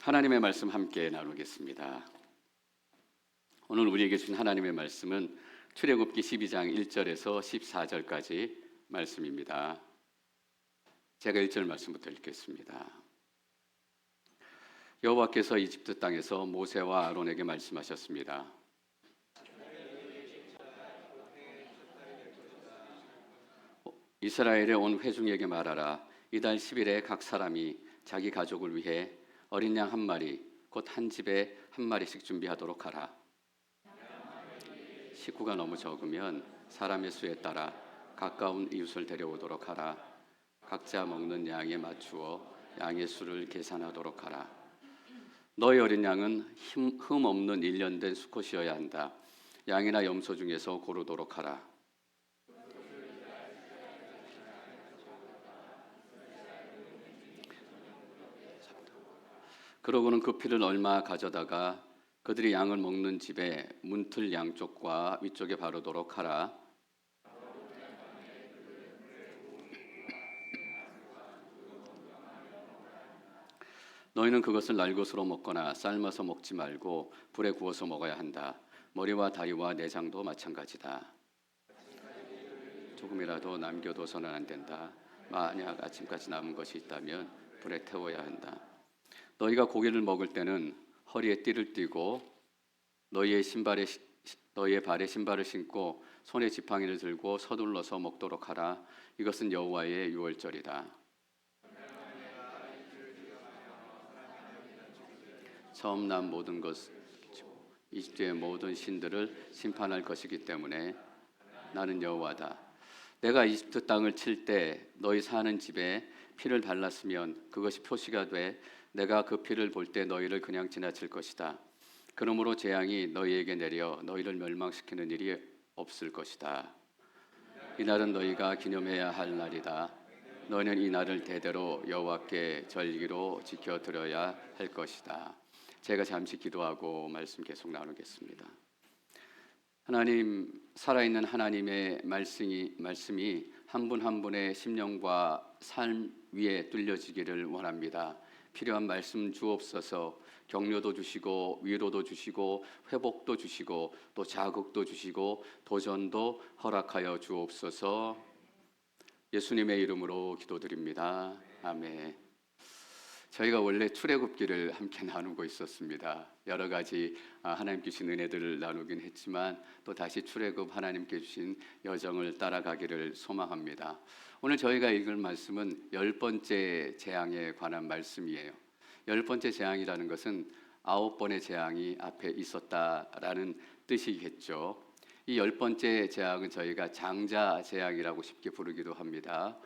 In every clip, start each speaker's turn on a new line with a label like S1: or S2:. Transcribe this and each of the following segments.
S1: 하나님의 말씀 함께 나누겠습니다. 오늘 우리에게 주신 하나님의 말씀은 출애굽기 12장 1절에서 14절까지 말씀입니다. 제가 1절 말씀부터 읽겠습니다. 여호와께서 이집트 땅에서 모세와 아론에게 말씀하셨습니다. 이스라엘의 온 회중에게 말하라. 이달 10일에 각 사람이 자기 가족을 위해 어린 양 한 마리, 곧 한 집에 한 마리씩 준비하도록 하라. 식구가 너무 적으면 사람의 수에 따라 가까운 이웃을 데려오도록 하라. 각자 먹는 양에 맞추어 양의 수를 계산하도록 하라. 너희 어린 양은 흠 없는 1년 된 수컷이어야 한다. 양이나 염소 중에서 고르도록 하라. 그러고는 그 피를 얼마 가져다가 그들이 양을 먹는 집에 문틀 양쪽과 위쪽에 바르도록 하라. 너희는 그것을 날것으로 먹거나 삶아서 먹지 말고 불에 구워서 먹어야 한다. 머리와 다리와 내장도 마찬가지다. 조금이라도 남겨둬서는 안 된다. 만약 아침까지 남은 것이 있다면 불에 태워야 한다. 너희가 고기를 먹을 때는 허리에 띠를 띠고 너희의 발에 신발을 신고 손에 지팡이를 들고 서둘러서 먹도록 하라. 이것은 여호와의 유월절이다. 처음 난 모든 것, 이집트의 모든 신들을 심판할 것이기 때문에 나는 여호와다. 내가 이집트 땅을 칠 때 너희 사는 집에 피를 발랐으면 그것이 표시가 돼 내가 그 피를 볼 때 너희를 그냥 지나칠 것이다. 그러므로 재앙이 너희에게 내려 너희를 멸망시키는 일이 없을 것이다. 이날은 너희가 기념해야 할 날이다. 너희는 이 날을 대대로 여호와께 절기로 지켜드려야 할 것이다. 제가 잠시 기도하고 말씀 계속 나누겠습니다. 하나님, 살아있는 하나님의 말씀이 한 분 한 분의 심령과 삶 위에 뚫려지기를 원합니다. 필요한 말씀 주옵소서. 격려도 주시고 위로도 주시고 회복도 주시고 또 자극도 주시고 도전도 허락하여 주옵소서. 예수님의 이름으로 기도드립니다. 아멘. 저희가 원래 출애굽기를 함께 나누고 있었습니다. 여러 가지 하나님께 주신 은혜들을 나누긴 했지만 또 다시 출애굽 하나님께 주신 여정을 따라가기를 소망합니다. 오늘 저희가 읽을 말씀은 10번째 재앙에 관한 말씀이에요. 10번째 재앙이라는 것은 9번의 재앙이 앞에 있었다라는 뜻이겠죠. 이 10번째 재앙은 저희가 장자 재앙이라고 쉽게 부르기도 합니다.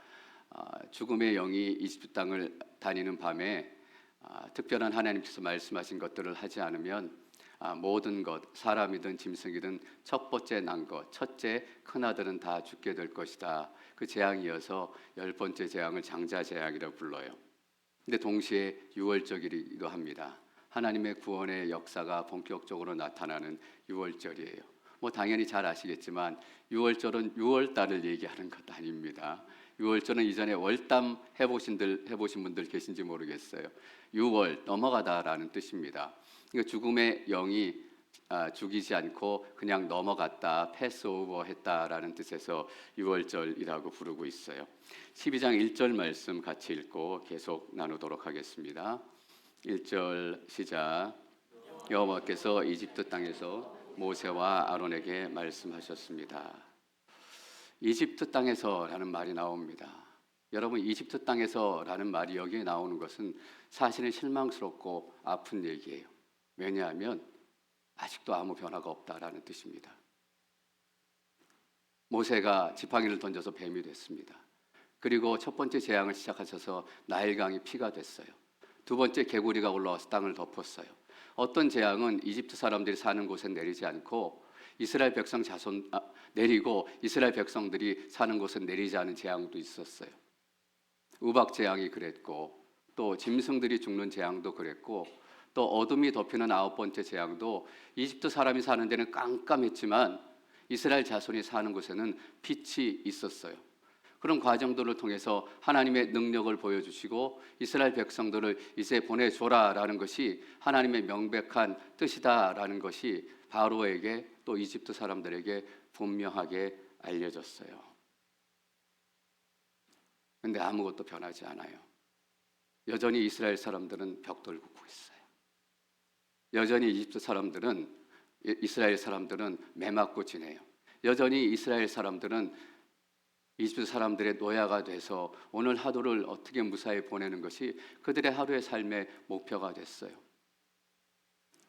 S1: 죽음의 영이 이집트 땅을 다니는 밤에 특별한 하나님께서 말씀하신 것들을 하지 않으면 모든 것, 사람이든 짐승이든 첫 번째 난 것, 첫째 큰아들은 다 죽게 될 것이다. 그 재앙이어서 10번째 재앙을 장자 재앙이라고 불러요. 근데 동시에 유월절이기도 합니다. 하나님의 구원의 역사가 본격적으로 나타나는 유월절이에요. 당연히 잘 아시겠지만 유월절은 6월달을 얘기하는 것 아닙니다. 6월절은 이전에 월담 해보신 분들 계신지 모르겠어요. 6월 넘어가다라는 뜻입니다. 그러니까 죽음의 영이 죽이지 않고 그냥 넘어갔다, 패스오버 했다라는 뜻에서 6월절이라고 부르고 있어요. 12장 1절 말씀 같이 읽고 계속 나누도록 하겠습니다. 1절 시작. 여호와께서 이집트 땅에서 모세와 아론에게 말씀하셨습니다. 이집트 땅에서라는 말이 나옵니다. 여러분, 이집트 땅에서라는 말이 여기에 나오는 것은 사실은 실망스럽고 아픈 얘기예요. 왜냐하면 아직도 아무 변화가 없다라는 뜻입니다. 모세가 지팡이를 던져서 뱀이 됐습니다. 그리고 첫 번째 재앙을 시작하셔서 나일강이 피가 됐어요. 두 번째 개구리가 올라와서 땅을 덮었어요. 어떤 재앙은 이집트 사람들이 사는 곳에 내리지 않고 이스라엘 백성 내리고 이스라엘 백성들이 사는 곳에 내리지 않은 재앙도 있었어요. 우박 재앙이 그랬고 또 짐승들이 죽는 재앙도 그랬고 또 어둠이 덮이는 9번째 재앙도 이집트 사람이 사는 데는 깜깜했지만 이스라엘 자손이 사는 곳에는 빛이 있었어요. 그런 과정들을 통해서 하나님의 능력을 보여주시고 이스라엘 백성들을 이제 보내줘라라는 것이 하나님의 명백한 뜻이다라는 것이 바로에게 또 이집트 사람들에게 분명하게 알려졌어요. 근데 아무것도 변하지 않아요. 여전히 이스라엘 사람들은 벽돌 굽고 있어요. 여전히 이스라엘 사람들은 매 맞고 지내요. 여전히 이스라엘 사람들은 이집트 사람들의 노예가 돼서 오늘 하루를 어떻게 무사히 보내는 것이 그들의 하루의 삶의 목표가 됐어요.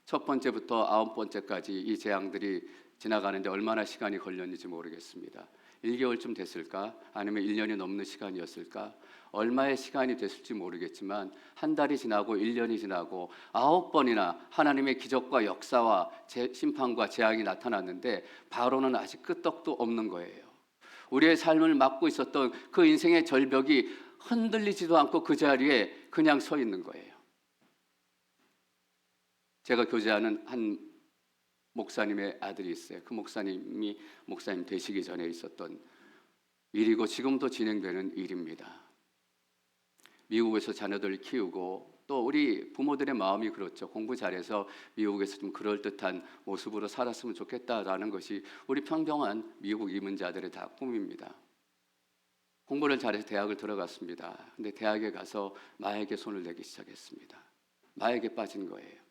S1: 첫 번째부터 아홉 번째까지 이 재앙들이 지나가는데 얼마나 시간이 걸렸는지 모르겠습니다. 1개월쯤 됐을까? 아니면 1년이 넘는 시간이었을까? 얼마의 시간이 됐을지 모르겠지만 한 달이 지나고 1년이 지나고 9번이나 하나님의 기적과 역사와 심판과 재앙이 나타났는데 바로는 아직 끄떡도 없는 거예요. 우리의 삶을 막고 있었던 그 인생의 절벽이 흔들리지도 않고 그 자리에 그냥 서 있는 거예요. 제가 교제하는 한 목사님의 아들이 있어요. 그 목사님이 목사님 되시기 전에 있었던 일이고 지금도 진행되는 일입니다. 미국에서 자녀들을 키우고 또 우리 부모들의 마음이 그렇죠. 공부 잘해서 미국에서 좀 그럴듯한 모습으로 살았으면 좋겠다라는 것이 우리 평범한 미국 이민자들의 다 꿈입니다. 공부를 잘해서 대학을 들어갔습니다. 근데 대학에 가서 마약에 손을 대기 시작했습니다. 마약에 빠진 거예요.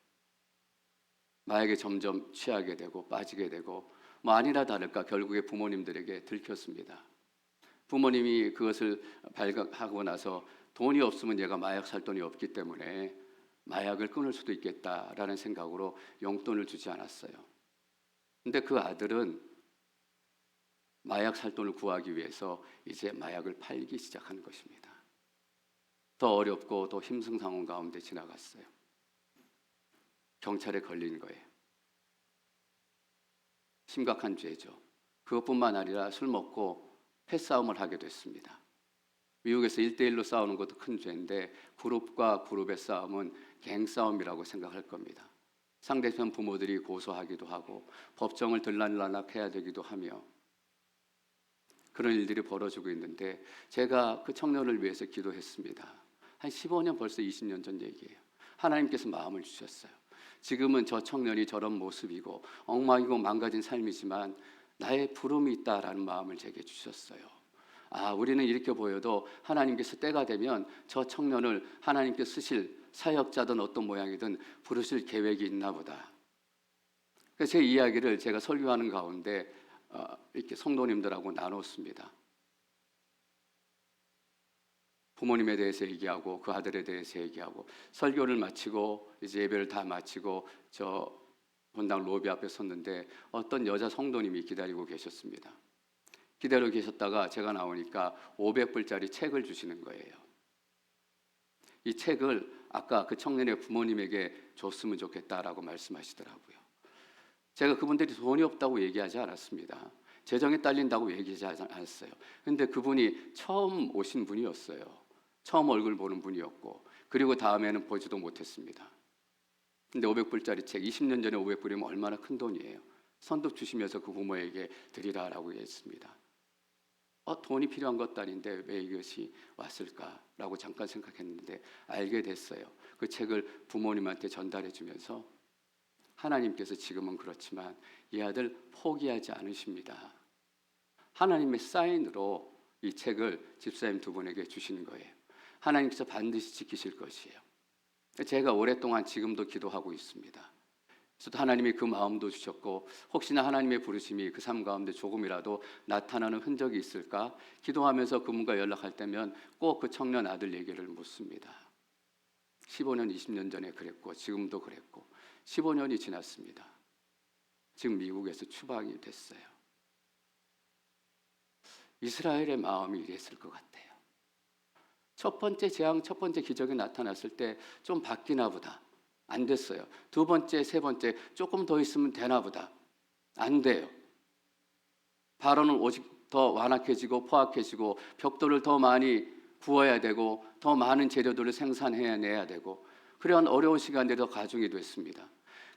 S1: 마약에 점점 취하게 되고 빠지게 되고 아니나 다를까 결국에 부모님들에게 들켰습니다. 부모님이 그것을 발각하고 나서 돈이 없으면 얘가 마약 살 돈이 없기 때문에 마약을 끊을 수도 있겠다라는 생각으로 용돈을 주지 않았어요. 근데 그 아들은 마약 살 돈을 구하기 위해서 이제 마약을 팔기 시작한 것입니다. 더 어렵고 더 힘든 상황 가운데 지나갔어요. 경찰에 걸린 거예요. 심각한 죄죠. 그것뿐만 아니라 술 먹고 패싸움을 하게 됐습니다. 미국에서 1대1로 싸우는 것도 큰 죄인데 그룹과 그룹의 싸움은 갱싸움이라고 생각할 겁니다. 상대편 부모들이 고소하기도 하고 법정을 들락날락해야 되기도 하며 그런 일들이 벌어지고 있는데 제가 그 청년을 위해서 기도했습니다. 한 15년 벌써 20년 전 얘기예요. 하나님께서 마음을 주셨어요. 지금은 저 청년이 저런 모습이고 엉망이고 망가진 삶이지만 나의 부름이 있다라는 마음을 제게 주셨어요. 우리는 이렇게 보여도 하나님께서 때가 되면 저 청년을 하나님께서 쓰실 사역자든 어떤 모양이든 부르실 계획이 있나 보다. 그래서 제 이야기를 제가 설교하는 가운데 이렇게 성도님들하고 나눴습니다. 부모님에 대해서 얘기하고 그 아들에 대해서 얘기하고 설교를 마치고 이제 예배를 다 마치고 저 본당 로비 앞에 섰는데 어떤 여자 성도님이 기다리고 계셨습니다. 기다리고 계셨다가 제가 나오니까 500불짜리 책을 주시는 거예요. 이 책을 아까 그 청년의 부모님에게 줬으면 좋겠다라고 말씀하시더라고요. 제가 그분들이 돈이 없다고 얘기하지 않았습니다. 재정에 딸린다고 얘기하지 않았어요. 근데 그분이 처음 오신 분이었어요. 처음 얼굴 보는 분이었고 그리고 다음에는 보지도 못했습니다. 근데 500불짜리 책 20년 전에 500불이면 얼마나 큰 돈이에요. 선뜻 주시면서 그 부모에게 드리라라고 했습니다. 돈이 필요한 것도 아닌데 왜 이것이 왔을까라고 잠깐 생각했는데 알게 됐어요. 그 책을 부모님한테 전달해 주면서 하나님께서 지금은 그렇지만 이 아들 포기하지 않으십니다. 하나님의 사인으로 이 책을 집사님 두 분에게 주시는 거예요. 하나님께서 반드시 지키실 것이에요. 제가 오랫동안 지금도 기도하고 있습니다. 그래서 하나님이 그 마음도 주셨고 혹시나 하나님의 부르심이 그 삶 가운데 조금이라도 나타나는 흔적이 있을까 기도하면서 그분과 연락할 때면 꼭 그 청년 아들 얘기를 묻습니다. 15년, 20년 전에 그랬고 지금도 그랬고 15년이 지났습니다. 지금 미국에서 추방이 됐어요. 이스라엘의 마음이 이랬을 것 같아요. 첫 번째 재앙, 첫 번째 기적이 나타났을 때 좀 바뀌나 보다. 안 됐어요. 두 번째, 세 번째 조금 더 있으면 되나 보다. 안 돼요. 바로는 오직 더 완악해지고 포악해지고 벽돌을 더 많이 구워야 되고 더 많은 재료들을 생산해내야 되고 그러한 어려운 시간들이 더 가중이 됐습니다.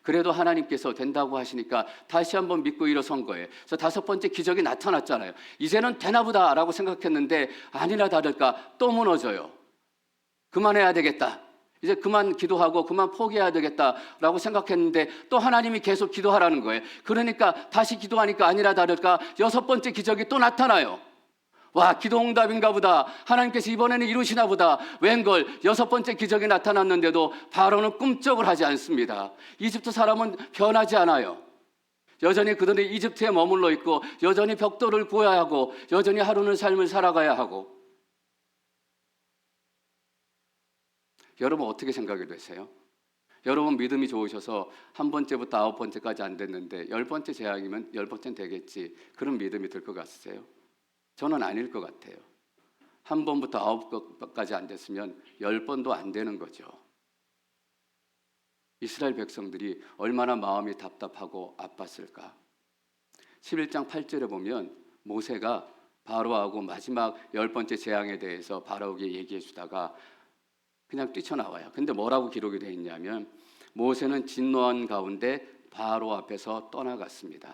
S1: 그래도 하나님께서 된다고 하시니까 다시 한번 믿고 일어선 거예요. 그래서 다섯 번째 기적이 나타났잖아요. 이제는 되나 보다라고 생각했는데 아니나 다를까 또 무너져요. 그만해야 되겠다. 이제 그만 기도하고 그만 포기해야 되겠다라고 생각했는데 또 하나님이 계속 기도하라는 거예요. 그러니까 다시 기도하니까 아니나 다를까 여섯 번째 기적이 또 나타나요. 와, 기도 응답인가 보다. 하나님께서 이번에는 이루시나 보다. 웬걸 여섯 번째 기적이 나타났는데도 바로는 꿈쩍을 하지 않습니다. 이집트 사람은 변하지 않아요. 여전히 그들은 이집트에 머물러 있고 여전히 벽돌을 구워야 하고 여전히 하루는 삶을 살아가야 하고. 여러분 어떻게 생각이 되세요? 여러분 믿음이 좋으셔서 한 번째부터 아홉 번째까지 안 됐는데 열 번째 재앙이면 열 번째는 되겠지. 그런 믿음이 들 것 같으세요? 저는 아닐 것 같아요. 한 번부터 아홉 번까지 안 됐으면 열 번도 안 되는 거죠. 이스라엘 백성들이 얼마나 마음이 답답하고 아팠을까. 11장 8절에 보면 모세가 바로하고 마지막 열 번째 재앙에 대해서 바로에게 얘기해 주다가 그냥 뛰쳐나와요. 근데 뭐라고 기록이 되어 있냐면 모세는 진노한 가운데 바로 앞에서 떠나갔습니다.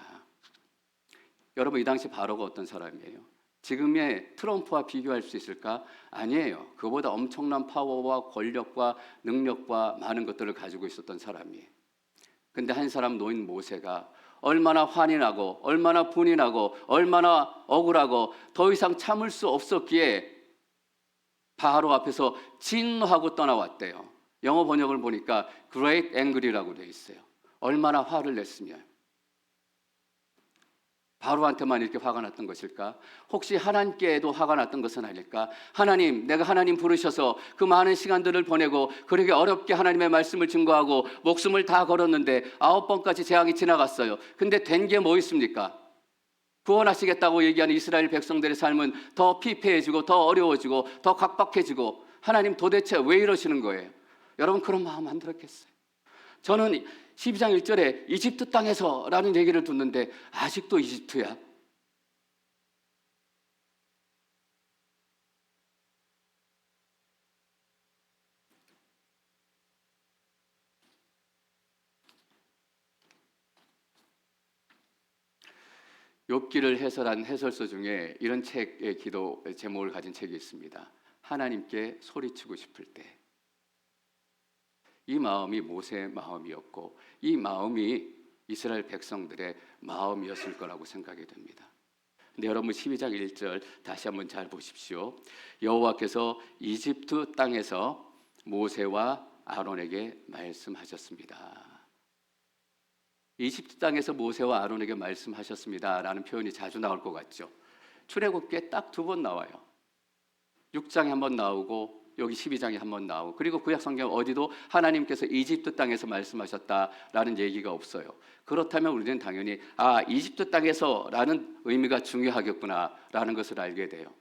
S1: 여러분 이 당시 바로가 어떤 사람이에요? 지금의 트럼프와 비교할 수 있을까? 아니에요. 그보다 엄청난 파워와 권력과 능력과 많은 것들을 가지고 있었던 사람이에요. 근데 한 사람 노인 모세가 얼마나 화이 나고 얼마나 분이 나고 얼마나 억울하고 더 이상 참을 수 없었기에 바로 앞에서 진노하고 떠나왔대요. 영어 번역을 보니까 great angry라고 되어 있어요. 얼마나 화를 냈으면 바로한테만 이렇게 화가 났던 것일까? 혹시 하나님께도 화가 났던 것은 아닐까? 하나님, 내가 하나님 부르셔서 그 많은 시간들을 보내고 그렇게 어렵게 하나님의 말씀을 증거하고 목숨을 다 걸었는데 9번까지 재앙이 지나갔어요. 근데 된 게 뭐 있습니까? 구원하시겠다고 얘기하는 이스라엘 백성들의 삶은 더 피폐해지고 더 어려워지고 더 각박해지고 하나님 도대체 왜 이러시는 거예요? 여러분 그런 마음 안 들었겠어요? 저는 12장 1절에 이집트 땅에서 라는 얘기를 듣는데 아직도 이집트야? 욥기를 해설한 해설서 중에 이런 책의 기도 제목을 가진 책이 있습니다. 하나님께 소리치고 싶을 때. 이 마음이 모세의 마음이었고 이 마음이 이스라엘 백성들의 마음이었을 거라고 생각이 됩니다. 근데 여러분 12장 1절 다시 한번 잘 보십시오. 여호와께서 이집트 땅에서 모세와 아론에게 말씀하셨습니다. 이집트 땅에서 모세와 아론에게 말씀하셨습니다라는 표현이 자주 나올 것 같죠. 출애굽기에 딱 두 번 나와요. 6장에 한 번 나오고 여기 12장에 한 번 나오고 그리고 구약 성경 어디도 하나님께서 이집트 땅에서 말씀하셨다라는 얘기가 없어요. 그렇다면 우리는 당연히 이집트 땅에서라는 의미가 중요하겠구나라는 것을 알게 돼요.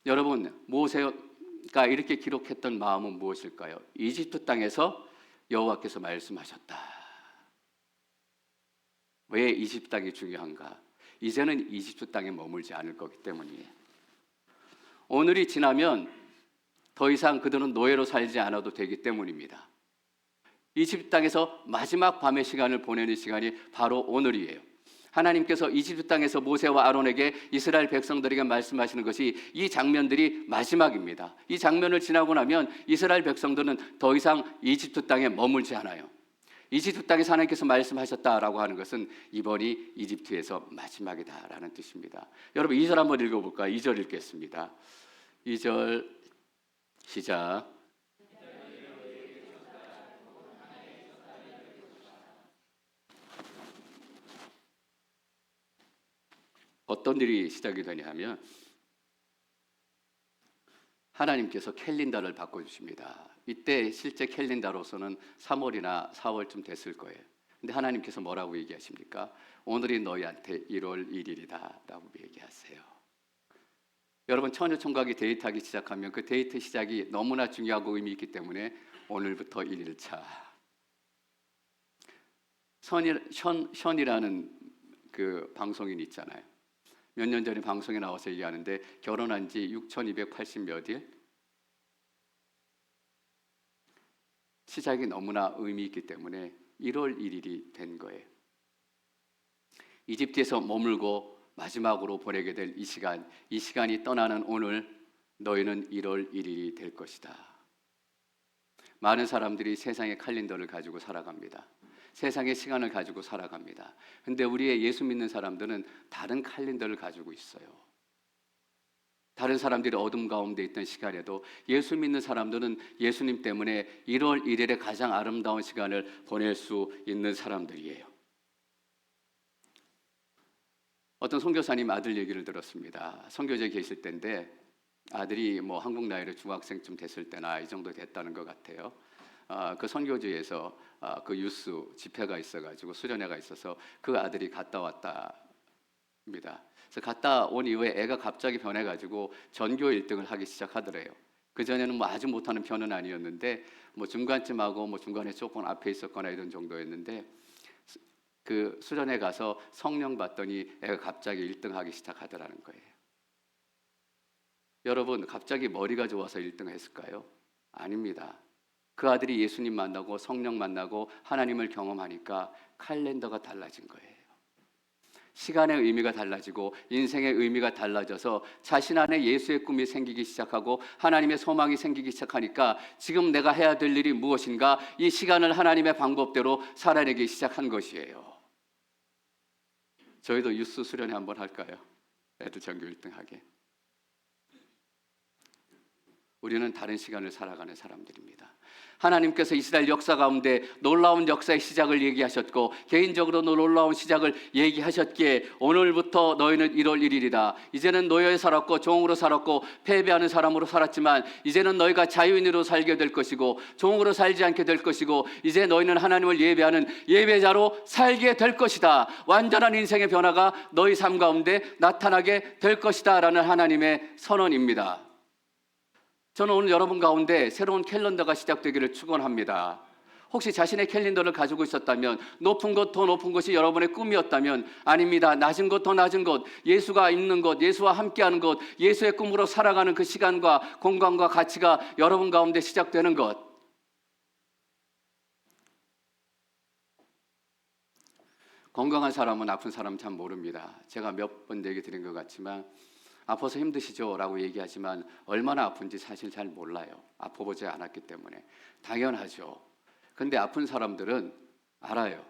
S1: 여러분 모세가 이렇게 기록했던 마음은 무엇일까요? 이집트 땅에서 여호와께서 말씀하셨다. 왜 이집트 땅이 중요한가? 이제는 이집트 땅에 머물지 않을 거기 때문이에요. 오늘이 지나면 더 이상 그들은 노예로 살지 않아도 되기 때문입니다. 이집트 땅에서 마지막 밤의 시간을 보내는 시간이 바로 오늘이에요. 하나님께서 이집트 땅에서 모세와 아론에게 이스라엘 백성들에게 말씀하시는 것이 이 장면들이 마지막입니다. 이 장면을 지나고 나면 이스라엘 백성들은 더 이상 이집트 땅에 머물지 않아요. 이집트 땅에서 하나님께서 말씀하셨다라고 하는 것은 이번이 이집트에서 마지막이다라는 뜻입니다. 여러분 2절 한번 읽어볼까요? 2절 읽겠습니다. 2절 시작. 어떤 일이 시작이 되냐 하면 하나님께서 캘린더를 바꿔주십니다. 이때 실제 캘린더로서는 3월이나 4월쯤 됐을 거예요. 근데 하나님께서 뭐라고 얘기하십니까? 오늘이 너희한테 1월 1일이다 라고 얘기하세요. 여러분 처녀총각이 데이트하기 시작하면 그 데이트 시작이 너무나 중요하고 의미 있기 때문에 오늘부터 1일차. 션이라는 그 방송인 있잖아요. 몇 년 전에 방송에 나와서 얘기하는데 결혼한 지 6,280 몇 일? 시작이 너무나 의미 있기 때문에 1월 1일이 된 거예요. 이집트에서 머물고 마지막으로 보내게 될 이 시간이 떠나는 오늘 너희는 1월 1일이 될 것이다. 많은 사람들이 세상의 칼렌더를 가지고 살아갑니다. 세상의 시간을 가지고 살아갑니다. 근데 우리의 예수 믿는 사람들은 다른 칼렌더를 가지고 있어요. 다른 사람들이 어둠 가운데 있던 시간에도 예수 믿는 사람들은 예수님 때문에 1월 1일의 가장 아름다운 시간을 보낼 수 있는 사람들이에요. 어떤 선교사님 아들 얘기를 들었습니다. 선교지에 계실 때인데 아들이 한국 나이로 중학생쯤 됐을 때나 이 정도 됐다는 것 같아요. 그 선교지에서 그 유스 집회가 있어가지고 수련회가 있어서 그 아들이 갔다 왔답니다. 그래서 갔다 온 이후에 애가 갑자기 변해가지고 전교 1등을 하기 시작하더래요. 그 전에는 아주 못하는 편은 아니었는데 중간쯤하고 중간에 조금 앞에 있었거나 이런 정도였는데 그 수련회 가서 성령 받더니 애가 갑자기 1등하기 시작하더라는 거예요. 여러분, 갑자기 머리가 좋아서 1등을 했을까요? 아닙니다. 그 아들이 예수님 만나고 성령 만나고 하나님을 경험하니까 칼렌더가 달라진 거예요. 시간의 의미가 달라지고 인생의 의미가 달라져서 자신 안에 예수의 꿈이 생기기 시작하고 하나님의 소망이 생기기 시작하니까 지금 내가 해야 될 일이 무엇인가, 이 시간을 하나님의 방법대로 살아내기 시작한 것이에요. 저희도 유스 수련회 한번 할까요? 애들 전교 1등 하게. 우리는 다른 시간을 살아가는 사람들입니다. 하나님께서 이스라엘 역사 가운데 놀라운 역사의 시작을 얘기하셨고 개인적으로 놀라운 시작을 얘기하셨기에 오늘부터 너희는 1월 1일이다. 이제는 노예에 살았고 종으로 살았고 패배하는 사람으로 살았지만 이제는 너희가 자유인으로 살게 될 것이고 종으로 살지 않게 될 것이고 이제 너희는 하나님을 예배하는 예배자로 살게 될 것이다. 완전한 인생의 변화가 너희 삶 가운데 나타나게 될 것이다 라는 하나님의 선언입니다. 저는 오늘 여러분 가운데 새로운 캘린더가 시작되기를 축원합니다. 혹시 자신의 캘린더를 가지고 있었다면 높은 것, 더 높은 것이 여러분의 꿈이었다면 아닙니다. 낮은 것, 더 낮은 것, 예수가 있는 것, 예수와 함께하는 것, 예수의 꿈으로 살아가는 그 시간과 공간과 가치가 여러분 가운데 시작되는 것. 건강한 사람은 아픈 사람 참 모릅니다. 제가 몇 번 얘기 드린 것 같지만 아파서 힘드시죠? 라고 얘기하지만 얼마나 아픈지 사실 잘 몰라요. 아파보지 않았기 때문에. 당연하죠. 근데 아픈 사람들은 알아요.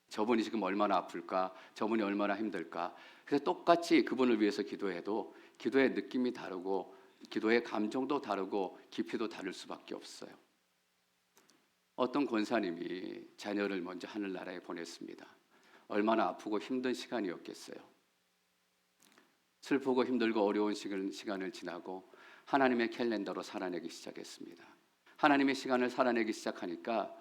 S1: 저분이 지금 얼마나 아플까? 저분이 얼마나 힘들까? 그래서 똑같이 그분을 위해서 기도해도 기도의 느낌이 다르고 기도의 감정도 다르고 깊이도 다를 수밖에 없어요. 어떤 권사님이 자녀를 먼저 하늘나라에 보냈습니다. 얼마나 아프고 힘든 시간이었겠어요. 슬프고 힘들고 어려운 시간을 지나고 하나님의 캘린더로 살아내기 시작했습니다. 하나님의 시간을 살아내기 시작하니까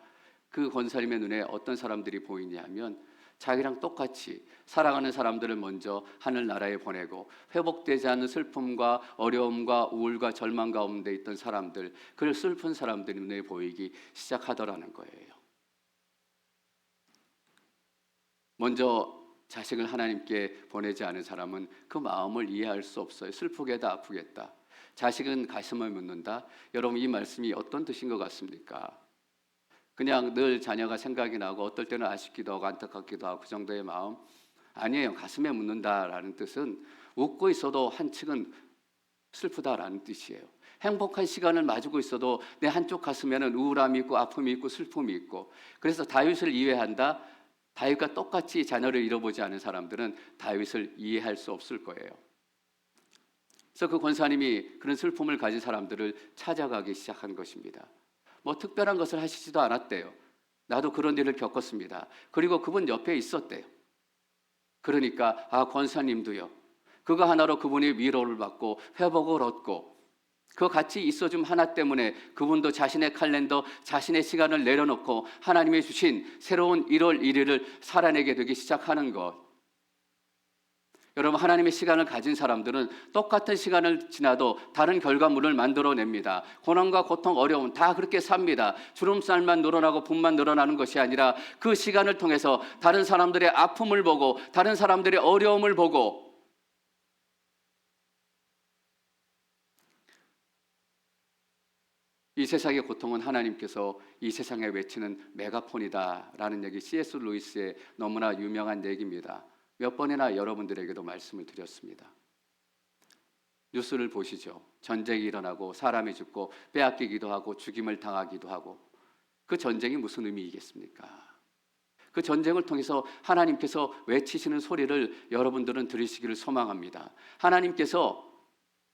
S1: 그 권사님의 눈에 어떤 사람들이 보이냐면 자기랑 똑같이 살아가는 사람들을 먼저 하늘나라에 보내고 회복되지 않는 슬픔과 어려움과 우울과 절망 가운데 있던 사람들, 그 슬픈 사람들이 눈에 보이기 시작하더라는 거예요. 먼저 자식을 하나님께 보내지 않은 사람은 그 마음을 이해할 수 없어요. 슬프겠다, 아프겠다. 자식은 가슴을 묻는다. 여러분, 이 말씀이 어떤 뜻인 것 같습니까? 그냥 늘 자녀가 생각이 나고 어떨 때는 아쉽기도 하고 안타깝기도 하고 그 정도의 마음? 아니에요. 가슴에 묻는다라는 뜻은 웃고 있어도 한측은 슬프다라는 뜻이에요. 행복한 시간을 맞이고 있어도 내 한쪽 가슴에는 우울함이 있고 아픔이 있고 슬픔이 있고, 그래서 다윗을 이해한다. 다윗과 똑같이 자녀를 잃어보지 않은 사람들은 다윗을 이해할 수 없을 거예요. 그래서 그 권사님이 그런 슬픔을 가진 사람들을 찾아가기 시작한 것입니다. 특별한 것을 하시지도 않았대요. 나도 그런 일을 겪었습니다. 그리고 그분 옆에 있었대요. 그러니까 권사님도요. 그거 하나로 그분이 위로를 받고 회복을 얻고 그 같이 있어줌 하나 때문에 그분도 자신의 칼렌더, 자신의 시간을 내려놓고 하나님이 주신 새로운 1월 1일을 살아내게 되기 시작하는 것. 여러분, 하나님의 시간을 가진 사람들은 똑같은 시간을 지나도 다른 결과물을 만들어냅니다. 고난과 고통, 어려움 다 그렇게 삽니다. 주름살만 늘어나고 붓만 늘어나는 것이 아니라 그 시간을 통해서 다른 사람들의 아픔을 보고 다른 사람들의 어려움을 보고 이 세상의 고통은 하나님께서 이 세상에 외치는 메가폰이다라는 얘기, C.S. 루이스의 너무나 유명한 얘기입니다. 몇 번이나 여러분들에게도 말씀을 드렸습니다. 뉴스를 보시죠. 전쟁이 일어나고 사람이 죽고 빼앗기기도 하고 죽임을 당하기도 하고, 그 전쟁이 무슨 의미이겠습니까? 그 전쟁을 통해서 하나님께서 외치시는 소리를 여러분들은 들으시기를 소망합니다. 하나님께서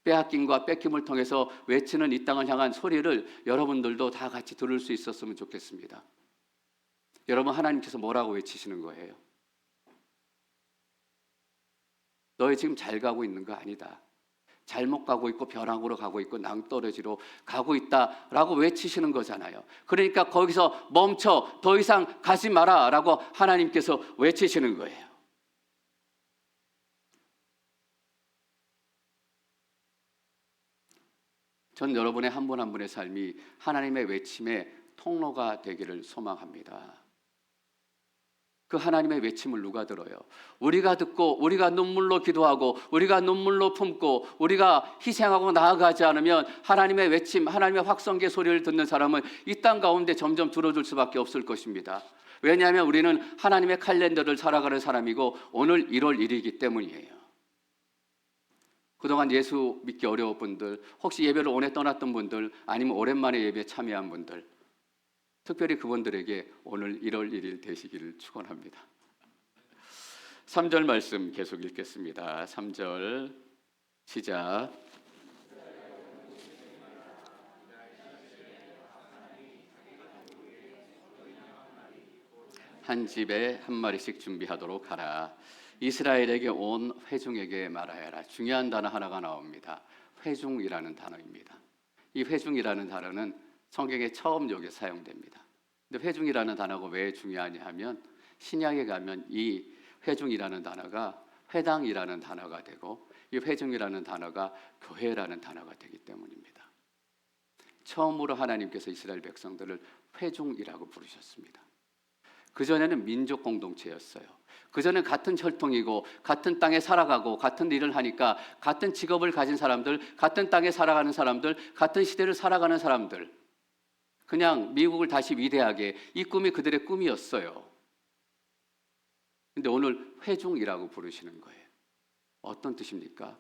S1: 빼앗김과 뺏김을 통해서 외치는 이 땅을 향한 소리를 여러분들도 다 같이 들을 수 있었으면 좋겠습니다. 여러분, 하나님께서 뭐라고 외치시는 거예요? 너희 지금 잘 가고 있는 거 아니다. 잘못 가고 있고 벼랑으로 가고 있고 낭떠러지로 가고 있다라고 외치시는 거잖아요. 그러니까 거기서 멈춰, 더 이상 가지 마라라고 하나님께서 외치시는 거예요. 전 여러분의 한 분 한 분의 삶이 하나님의 외침의 통로가 되기를 소망합니다. 그 하나님의 외침을 누가 들어요? 우리가 듣고 우리가 눈물로 기도하고 우리가 눈물로 품고 우리가 희생하고 나아가지 않으면 하나님의 외침, 하나님의 확성기의 소리를 듣는 사람은 이 땅 가운데 점점 줄어들 수밖에 없을 것입니다. 왜냐하면 우리는 하나님의 칼렌더를 살아가는 사람이고 오늘 1월 1일이기 때문이에요. 그동안 예수 믿기 어려운 분들, 혹시 예배를 오래 떠났던 분들, 아니면 오랜만에 예배에 참여한 분들, 특별히 그분들에게 오늘 1월 1일 되시기를 축원합니다. 3절 말씀 계속 읽겠습니다. 3절 시작. 한 집에 한 마리씩 준비하도록 하라. 이스라엘에게 온 회중에게 말하여라. 중요한 단어 하나가 나옵니다. 회중이라는 단어입니다. 이 회중이라는 단어는 성경에 처음 여기에 사용됩니다. 근데 회중이라는 단어가 왜 중요하냐 하면 신약에 가면 이 회중이라는 단어가 회당이라는 단어가 되고 이 회중이라는 단어가 교회라는 단어가 되기 때문입니다. 처음으로 하나님께서 이스라엘 백성들을 회중이라고 부르셨습니다. 그전에는 민족 공동체였어요. 그전엔 같은 혈통이고 같은 땅에 살아가고 같은 일을 하니까 같은 직업을 가진 사람들, 같은 땅에 살아가는 사람들, 같은 시대를 살아가는 사람들, 그냥 미국을 다시 위대하게, 이 꿈이 그들의 꿈이었어요. 근데 오늘 회중이라고 부르시는 거예요. 어떤 뜻입니까?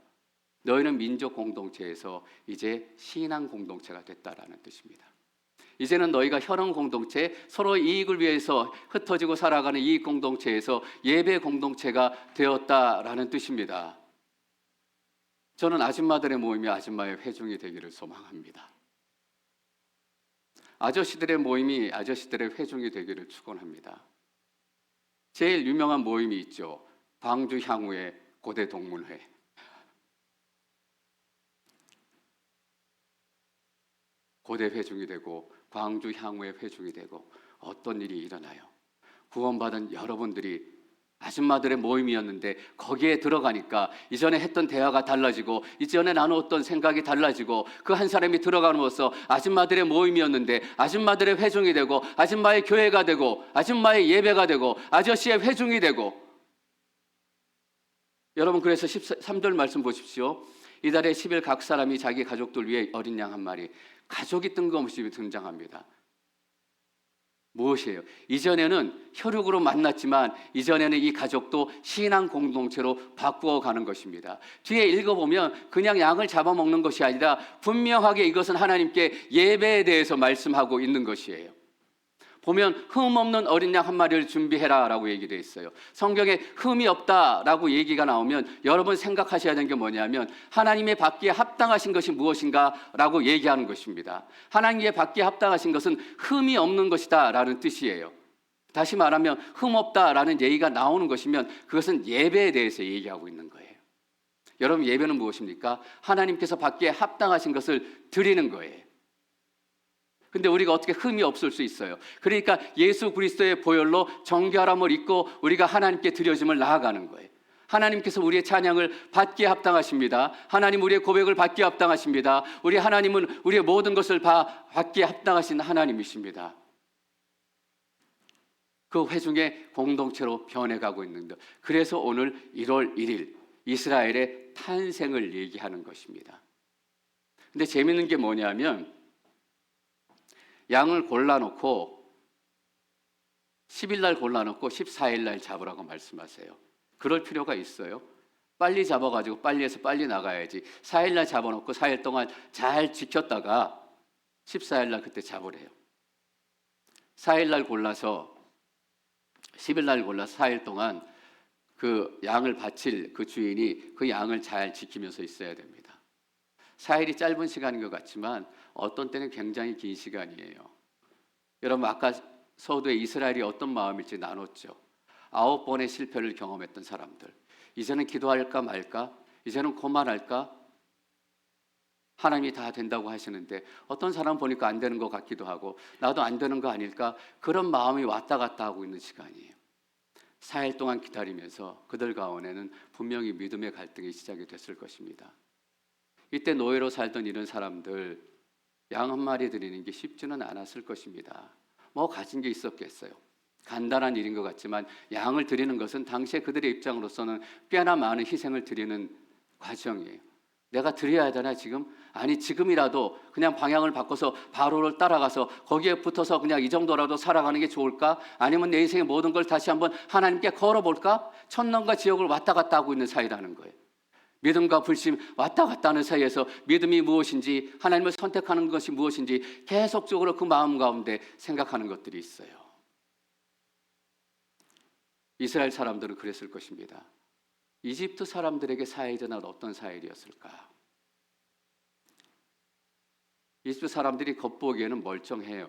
S1: 너희는 민족 공동체에서 이제 신앙 공동체가 됐다라는 뜻입니다. 이제는 너희가 혈연 공동체, 서로 이익을 위해서 흩어지고 살아가는 이익 공동체에서 예배 공동체가 되었다라는 뜻입니다. 저는 아줌마들의 모임이 아줌마의 회중이 되기를 소망합니다. 아저씨들의 모임이 아저씨들의 회중이 되기를 축원합니다. 제일 유명한 모임이 있죠. 광주 향후의 고대 동문회. 고대 회중이 되고 광주 향후의 회중이 되고 어떤 일이 일어나요? 구원받은 여러분들이 아줌마들의 모임이었는데 거기에 들어가니까 이전에 했던 대화가 달라지고 이전에 나누었던 생각이 달라지고 그 한 사람이 들어감으로써 아줌마들의 모임이었는데 아줌마들의 회중이 되고 아줌마의 교회가 되고 아줌마의 예배가 되고 아저씨의 회중이 되고. 여러분, 그래서 13절 말씀 보십시오. 이달에 10일 각 사람이 자기 가족들 위해 어린 양 한 마리, 가족이 뜬금없이 등장합니다. 무엇이에요? 이전에는 혈육으로 만났지만 이전에는 이 가족도 신앙 공동체로 바꾸어 가는 것입니다. 뒤에 읽어보면 그냥 양을 잡아먹는 것이 아니라 분명하게 이것은 하나님께 예배에 대해서 말씀하고 있는 것이에요. 보면 흠 없는 어린 양 한 마리를 준비해라 라고 얘기되어 있어요. 성경에 흠이 없다라고 얘기가 나오면 여러분 생각하셔야 되는 게 뭐냐면 하나님의 받기에 합당하신 것이 무엇인가 라고 얘기하는 것입니다. 하나님의 받기에 합당하신 것은 흠이 없는 것이다 라는 뜻이에요. 다시 말하면 흠 없다라는 얘기가 나오는 것이면 그것은 예배에 대해서 얘기하고 있는 거예요. 여러분, 예배는 무엇입니까? 하나님께서 받기에 합당하신 것을 드리는 거예요. 근데 우리가 어떻게 흠이 없을 수 있어요? 그러니까 예수 그리스도의 보혈로 정결함을 입고 우리가 하나님께 드려짐을 나아가는 거예요. 하나님께서 우리의 찬양을 받기에 합당하십니다. 하나님 우리의 고백을 받기에 합당하십니다. 우리 하나님은 우리의 모든 것을 받기에 합당하신 하나님이십니다. 그 회중의 공동체로 변해가고 있는 것. 그래서 오늘 1월 1일 이스라엘의 탄생을 얘기하는 것입니다. 근데 재밌는 게 뭐냐면 양을 골라놓고 10일 날 골라놓고 14일 날 잡으라고 말씀하세요. 그럴 필요가 있어요? 빨리 잡아가지고 빨리 해서 빨리 나가야지. 4일 날 잡아놓고 4일 동안 잘 지켰다가 14일 날 그때 잡으래요. 4일 날 골라서 10일 날 골라서 4일 동안 그 양을 바칠 그 주인이 그 양을 잘 지키면서 있어야 됩니다. 4일이 짧은 시간인 것 같지만 어떤 때는 굉장히 긴 시간이에요. 여러분, 아까 서두에 이스라엘이 어떤 마음일지 나눴죠. 9번의 실패를 경험했던 사람들, 이제는 기도할까 말까, 이제는 그만할까, 하나님이 다 된다고 하시는데 어떤 사람 보니까 안 되는 것 같기도 하고 나도 안 되는 거 아닐까, 그런 마음이 왔다 갔다 하고 있는 시간이에요. 4일 동안 기다리면서 그들 가운데는 분명히 믿음의 갈등이 시작이 됐을 것입니다. 이때 노예로 살던 이런 사람들, 양 한 마리 드리는 게 쉽지는 않았을 것입니다. 뭐 가진 게 있었겠어요. 간단한 일인 것 같지만 양을 드리는 것은 당시에 그들의 입장으로서는 꽤나 많은 희생을 드리는 과정이에요. 내가 드려야 되나 지금? 아니, 지금이라도 그냥 방향을 바꿔서 바로를 따라가서 거기에 붙어서 그냥 이 정도라도 살아가는 게 좋을까? 아니면 내 인생의 모든 걸 다시 한번 하나님께 걸어볼까? 천년과 지옥을 왔다 갔다 하고 있는 사이라는 거예요. 믿음과 불신 왔다 갔다 하는 사이에서 믿음이 무엇인지, 하나님을 선택하는 것이 무엇인지 계속적으로 그 마음 가운데 생각하는 것들이 있어요. 이스라엘 사람들은 그랬을 것입니다. 이집트 사람들에게 4일 전은 어떤 4일이었을까? 이집트 사람들이 겉보기에는 멀쩡해요.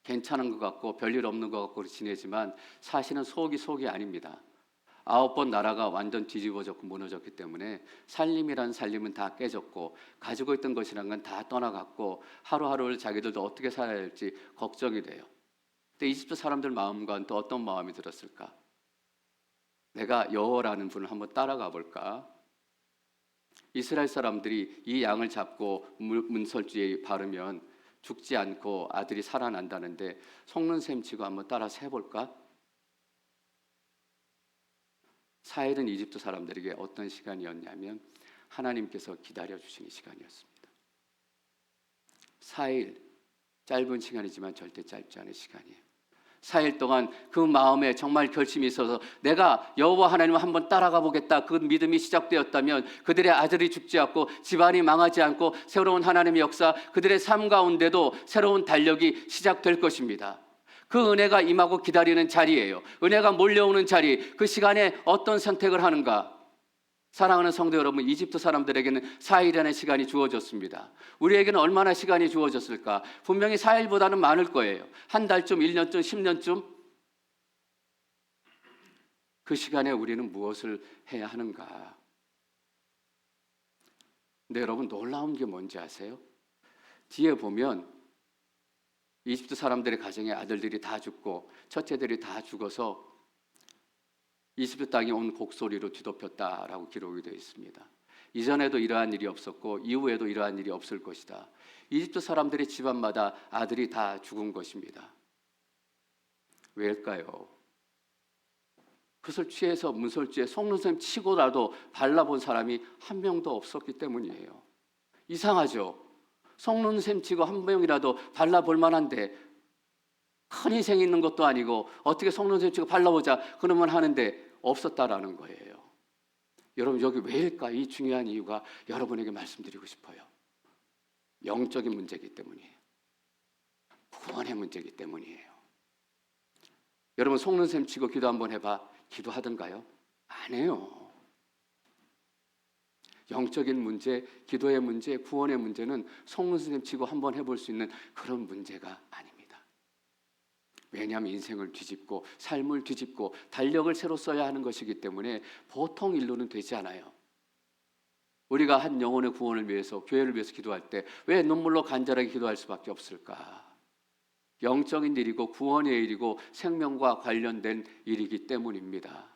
S1: 괜찮은 것 같고 별일 없는 것 같고 지내지만 사실은 속이 아닙니다. 9번 나라가 완전 뒤집어졌고 무너졌기 때문에 살림이란 살림은 다 깨졌고 가지고 있던 것이란 건 다 떠나갔고 하루하루를 자기들도 어떻게 살아야 할지 걱정이 돼요. 근데 이집트 사람들 마음과는 또 어떤 마음이 들었을까? 내가 여호와라는 분을 한번 따라가 볼까? 이스라엘 사람들이 이 양을 잡고 문설주에 바르면 죽지 않고 아들이 살아난다는데 속는 셈 치고 한번 따라 세볼까? 4일은 이집트 사람들에게 어떤 시간이었냐면 하나님께서 기다려주시는 시간이었습니다. 4일, 짧은 시간이지만 절대 짧지 않은 시간이에요. 4일 동안 그 마음에 정말 결심이 있어서 내가 여호와 하나님을 한번 따라가 보겠다, 그 믿음이 시작되었다면 그들의 아들이 죽지 않고 집안이 망하지 않고 새로운 하나님의 역사, 그들의 삶 가운데도 새로운 달력이 시작될 것입니다. 그 은혜가 임하고 기다리는 자리예요. 은혜가 몰려오는 자리, 그 시간에 어떤 선택을 하는가? 사랑하는 성도 여러분, 이집트 사람들에게는 4일이라는 시간이 주어졌습니다. 우리에게는 얼마나 시간이 주어졌을까? 분명히 4일보다는 많을 거예요. 한 달쯤, 1년쯤, 10년쯤. 그 시간에 우리는 무엇을 해야 하는가? 근데 여러분, 놀라운 게 뭔지 아세요? 뒤에 보면 이집트 사람들의 가정에 아들들이 다 죽고 첫째들이 다 죽어서 이집트 땅이 온 곡소리로 뒤덮였다라고 기록이 되어 있습니다. 이전에도 이러한 일이 없었고 이후에도 이러한 일이 없을 것이다. 이집트 사람들의 집안마다 아들이 다 죽은 것입니다. 왜일까요? 그것을 취해서 문설주에 속눈썹 치고라도 발라본 사람이 한 명도 없었기 때문이에요. 이상하죠? 속눈썹 치고 한 명이라도 발라볼 만한데 큰 희생이 있는 것도 아니고 어떻게 속눈썹 치고 발라보자 그러면 하는데 없었다라는 거예요. 여러분, 여기 왜일까? 이 중요한 이유가 여러분에게 말씀드리고 싶어요. 영적인 문제이기 때문이에요. 구원의 문제이기 때문이에요. 여러분, 속눈썹 치고 기도 한번 해봐. 기도하던가요? 안 해요. 영적인 문제, 기도의 문제, 구원의 문제는 속눈썹 치고 한번 해볼 수 있는 그런 문제가 아닙니다. 왜냐하면 인생을 뒤집고 삶을 뒤집고 달력을 새로 써야 하는 것이기 때문에 보통 일로는 되지 않아요. 우리가 한 영혼의 구원을 위해서, 교회를 위해서 기도할 때 왜 눈물로 간절하게 기도할 수밖에 없을까? 영적인 일이고 구원의 일이고 생명과 관련된 일이기 때문입니다.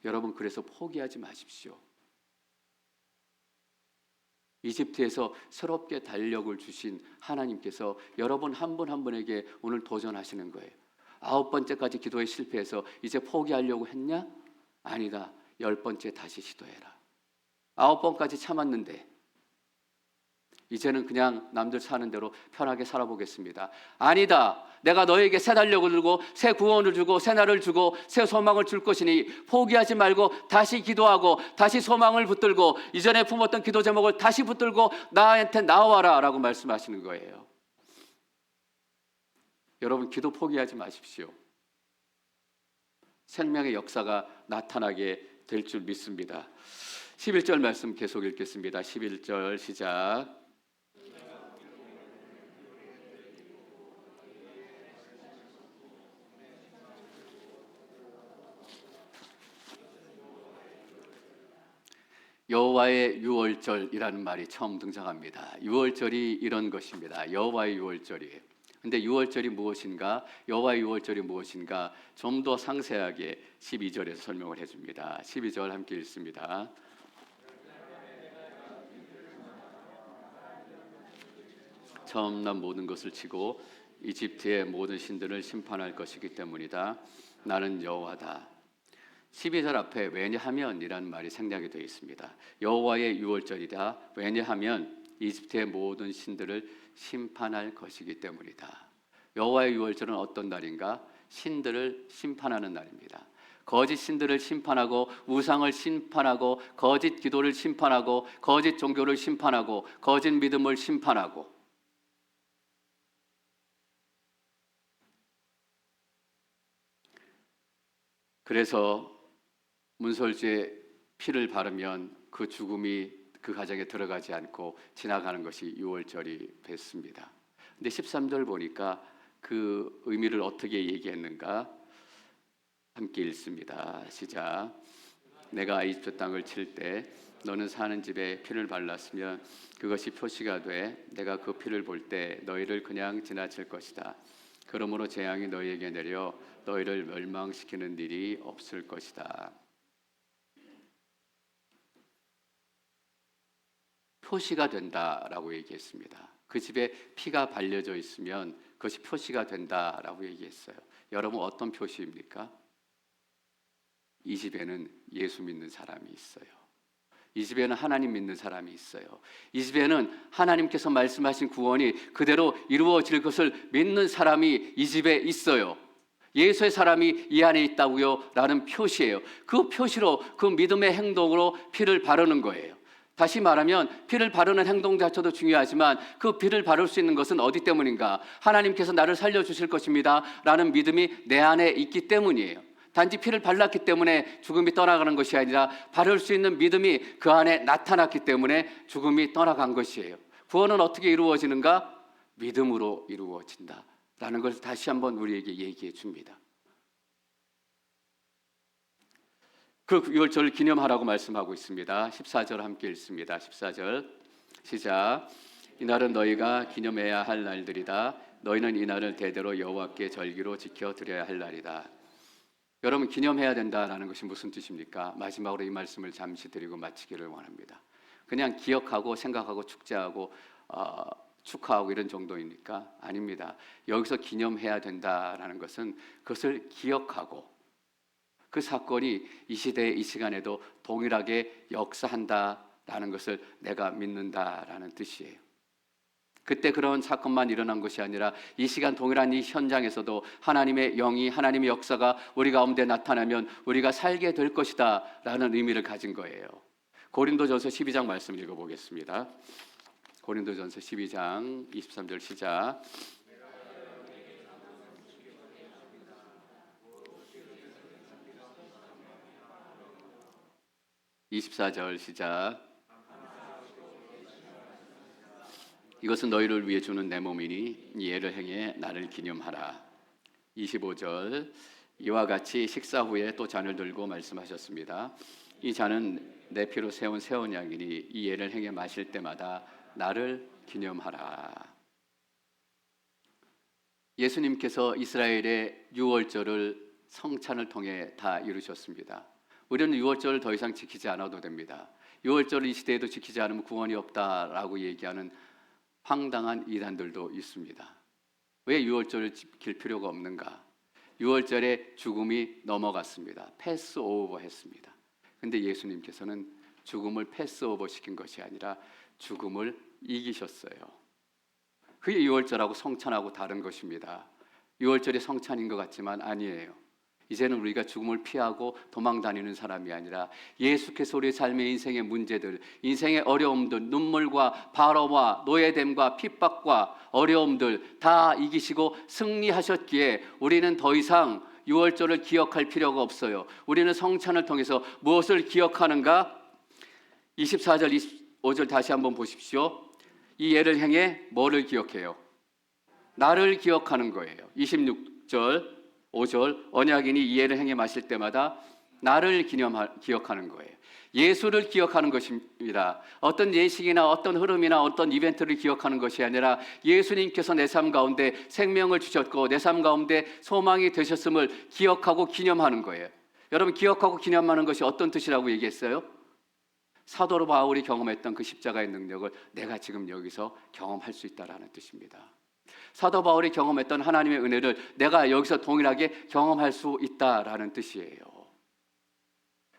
S1: 여러분, 그래서 포기하지 마십시오. 이집트에서 새롭게 달력을 주신 하나님께서 여러분 한 분 한 분에게 오늘 도전하시는 거예요. 9번째까지 기도에 실패해서 이제 포기하려고 했냐? 아니다. 10번째 다시 시도해라. 9번까지 참았는데 이제는 그냥 남들 사는 대로 편하게 살아보겠습니다. 아니다. 내가 너에게 새 달력을 주고 새 구원을 주고 새 날을 주고 새 소망을 줄 것이니 포기하지 말고 다시 기도하고 다시 소망을 붙들고 이전에 품었던 기도 제목을 다시 붙들고 나한테 나와라 라고 말씀하시는 거예요. 여러분, 기도 포기하지 마십시오. 생명의 역사가 나타나게 될 줄 믿습니다. 11절 말씀 계속 읽겠습니다. 11절 시작. 여호와의 유월절이라는 말이 처음 등장합니다. 유월절이 이런 것입니다. 여호와의 유월절이에요. 근데 유월절이 무엇인가? 여호와의 유월절이 무엇인가? 좀 더 상세하게 12절에서 설명을 해줍니다. 12절 함께 읽습니다. 처음 난 모든 것을 치고 이집트의 모든 신들을 심판할 것이기 때문이다. 나는 여호와다. 12절 앞에 왜냐하면이라는 말이 생략이 되어 있습니다. 여호와의 유월절이다. 왜냐하면 이집트의 모든 신들을 심판할 것이기 때문이다. 여호와의 유월절은 어떤 날인가? 신들을 심판하는 날입니다. 거짓 신들을 심판하고 우상을 심판하고 거짓 기도를 심판하고 거짓 종교를 심판하고 거짓 믿음을 심판하고 그래서 문설주에 피를 바르면 그 죽음이 그 가정에 들어가지 않고 지나가는 것이 유월절이 됐습니다. 근데 13절 보니까 그 의미를 어떻게 얘기했는가? 함께 읽습니다. 시작. 내가 이집트 땅을 칠 때 너는 사는 집에 피를 발랐으면 그것이 표시가 돼 내가 그 피를 볼 때 너희를 그냥 지나칠 것이다. 그러므로 재앙이 너희에게 내려 너희를 멸망시키는 일이 없을 것이다. 표시가 된다라고 얘기했습니다. 그 집에 피가 발려져 있으면 그것이 표시가 된다라고 얘기했어요. 여러분, 어떤 표시입니까? 이 집에는 예수 믿는 사람이 있어요. 이 집에는 하나님 믿는 사람이 있어요. 이 집에는 하나님께서 말씀하신 구원이 그대로 이루어질 것을 믿는 사람이 이 집에 있어요. 예수의 사람이 이 안에 있다고요? 라는 표시예요. 그 표시로, 그 믿음의 행동으로 피를 바르는 거예요. 다시 말하면 피를 바르는 행동 자체도 중요하지만 그 피를 바를 수 있는 것은 어디 때문인가? 하나님께서 나를 살려주실 것입니다 라는 믿음이 내 안에 있기 때문이에요. 단지 피를 발랐기 때문에 죽음이 떠나가는 것이 아니라 바를 수 있는 믿음이 그 안에 나타났기 때문에 죽음이 떠나간 것이에요. 구원은 어떻게 이루어지는가? 믿음으로 이루어진다 라는 것을 다시 한번 우리에게 얘기해 줍니다. 그 유월절을 기념하라고 말씀하고 있습니다. 14절 함께 읽습니다. 14절 시작. 이날은 너희가 기념해야 할 날들이다. 너희는 이날을 대대로 여호와께 절기로 지켜드려야 할 날이다. 여러분, 기념해야 된다라는 것이 무슨 뜻입니까? 마지막으로 이 말씀을 잠시 드리고 마치기를 원합니다. 그냥 기억하고 생각하고 축제하고 축하하고 이런 정도입니까? 아닙니다. 여기서 기념해야 된다라는 것은 그것을 기억하고 그 사건이 이 시대에 이 시간에도 동일하게 역사한다라는 것을 내가 믿는다라는 뜻이에요. 그때 그런 사건만 일어난 것이 아니라 이 시간 동일한 이 현장에서도 하나님의 영이 하나님의 역사가 우리 가운데 나타나면 우리가 살게 될 것이다 라는 의미를 가진 거예요. 고린도전서 12장 말씀 읽어보겠습니다. 고린도전서 12장 23절 시작. 24절 시작. 이것은 너희를 위해 주는 내 몸이니 이를 행해 나를 기념하라. 25절 이와 같이 식사 후에 또 잔을 들고 말씀하셨습니다. 이 잔은 내 피로 세운 새 언약이니 이 예를 행해 마실 때마다 나를 기념하라. 예수님께서 이스라엘의 유월절을 성찬을 통해 다 이루셨습니다. 우리는 유월절을 더 이상 지키지 않아도 됩니다. 유월절을 이 시대에도 지키지 않으면 구원이 없다라고 얘기하는 황당한 이단들도 있습니다. 왜 유월절을 지킬 필요가 없는가? 유월절에 죽음이 넘어갔습니다. 패스오버 했습니다. 근데 예수님께서는 죽음을 패스오버 시킨 것이 아니라 죽음을 이기셨어요. 그게 유월절하고 성찬하고 다른 것입니다. 유월절이 성찬인 것 같지만 아니에요. 이제는 우리가 죽음을 피하고 도망 다니는 사람이 아니라 예수께서 우리 삶의 인생의 문제들, 인생의 어려움들, 눈물과 바로와 노예됨과 핍박과 어려움들 다 이기시고 승리하셨기에 우리는 더 이상 유월절을 기억할 필요가 없어요. 우리는 성찬을 통해서 무엇을 기억하는가? 24절, 25절 다시 한번 보십시오. 이 예를 행해 뭐를 기억해요? 나를 기억하는 거예요. 26절, 5절 언약인이 이 예를 행해 마실 때마다 나를 기억하는 거예요. 예수를 기억하는 것입니다. 어떤 예식이나 어떤 흐름이나 어떤 이벤트를 기억하는 것이 아니라 예수님께서 내 삶 가운데 생명을 주셨고 내 삶 가운데 소망이 되셨음을 기억하고 기념하는 거예요. 여러분, 기억하고 기념하는 것이 어떤 뜻이라고 얘기했어요? 사도 바울이 경험했던 그 십자가의 능력을 내가 지금 여기서 경험할 수 있다라는 뜻입니다. 사도 바울이 경험했던 하나님의 은혜를 내가 여기서 동일하게 경험할 수 있다라는 뜻이에요.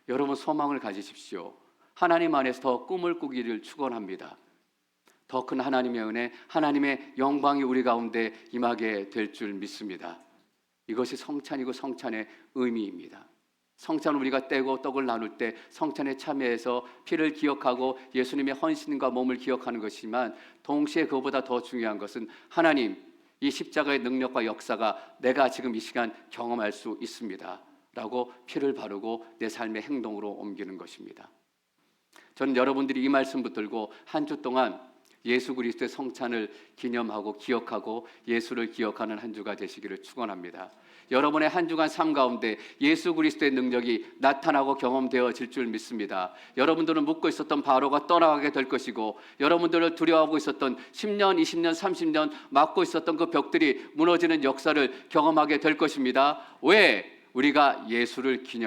S1: 여러분, 소망을 가지십시오. 하나님 안에서 더 꿈을 꾸기를 축원합니다. 더 큰 하나님의 은혜, 하나님의 영광이 우리 가운데 임하게 될 줄 믿습니다. 이것이 성찬이고 성찬의 의미입니다. 성찬을 우리가 떼고 떡을 나눌 때 성찬에 참여해서 피를 기억하고 예수님의 헌신과 몸을 기억하는 것이지만 동시에 그보다 더 중요한 것은 하나님, 이 십자가의 능력과 역사가 내가 지금 이 시간 경험할 수 있습니다 라고 피를 바르고 내 삶의 행동으로 옮기는 것입니다. 저는 여러분들이 이 말씀 붙들고 한 주 동안 예수 그리스도의 성찬을 기념하고 기억하고 예수를 기억하는 한 주가 되시기를 축원합니다. 여러분의 한 주간 삶 가운데 예수 그리스도의 능력이 나타나고 경험되어질 줄 믿습니다. 여러분들은 묻고 있었던 바로가 떠나가게 될 것이고 여러분들을 두려워하고 있었던 10년, 20년, 30년 막고 있었던 그 벽들이 무너지는 역사를 경험하게 될 것입니다. 왜? 우리가 예수를 기념합니다.